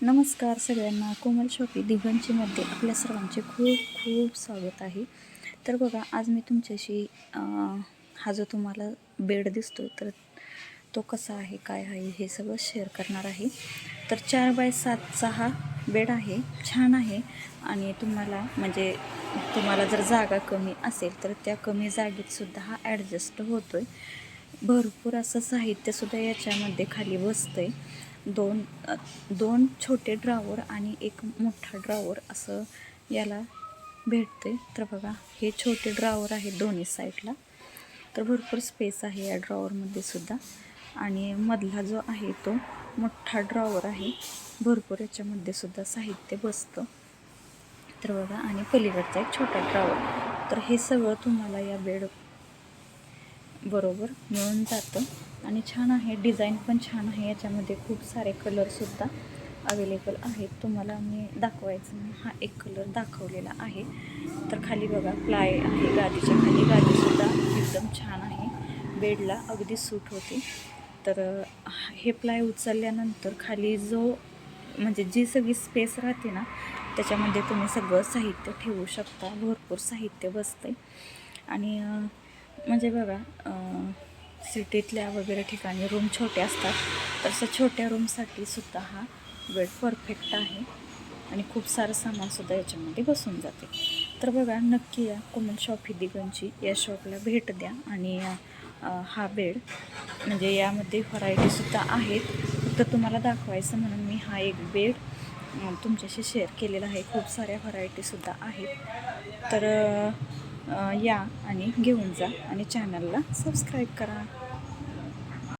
नमस्कार सगळ्यांना. कोमल शॉपी दिगंचीमध्ये आपल्या सर्वांचे खूप खूप स्वागत आहे. तर बघा, आज मी तुमच्याशी हा जो तुम्हाला बेड दिसतो तर तो कसा आहे, काय आहे, हे सगळं शेअर करणार आहे. तर 4x7चा हा बेड आहे, छान आहे. आणि तुम्हाला जर जागा कमी असेल तर त्या कमी जागेतसुद्धा हा ॲडजस्ट होतो आहे. भरपूर असं साहित्यसुद्धा याच्यामध्ये खाली बसतं आहे. दोन छोटे ड्रॉवर आणि एक मोठा ड्रॉवर असं याला भेटते. तर बघा, हे छोटे ड्रॉवर आहे दोन्ही साईडला. तर भरपूर स्पेस आहे या ड्रॉवरमध्ये सुद्धा. आणि मधला जो आहे तो मोठा ड्रॉवर आहे, भरपूर याच्यामध्ये सुद्धा साहित्य बसतं. तर बघा, आणि पलीकडचा एक छोटा ड्रॉवर. तर हे सगळं तुम्हाला या बेड बरोबर मिळून जातं आणि छान आहे. डिझाईन पण छान आहे. याच्यामध्ये खूप सारे कलरसुद्धा अवेलेबल आहेत. तुम्हाला मी दाखवायचं मी हा एक कलर दाखवलेला आहे. तर खाली बघा, प्लाय आहे गादीच्या खाली. गादीसुद्धा एकदम छान आहे, बेडला अगदी सूट होते. तर हे प्लाय उचलल्यानंतर खाली जी सगळी स्पेस राहते ना, त्याच्यामध्ये तुम्ही सगळं साहित्य ठेवू शकता. भरपूर साहित्य बसतं. आणि बघा, सिटीतल्या वगैरे ठिकाणी रूम छोटे असतात, तसं छोट्या रूमसाठी सुद्धा हा बेड परफेक्ट आहे. आणि खूप सारं सामानसुद्धा याच्यामध्ये बसून जाते. तर बघा, नक्की या कोमल शॉपी दिगंची या शॉपला भेट द्या. आणि हा बेड यामध्ये व्हरायटीसुद्धा आहेत. फक्त तुम्हाला दाखवायचं म्हणून मी हा एक बेड तुमच्याशी शेअर केलेला आहे. खूप साऱ्या व्हरायटीसुद्धा आहेत. तर या आणि घेऊन जा आणि चॅनलला सबस्क्राईब करा.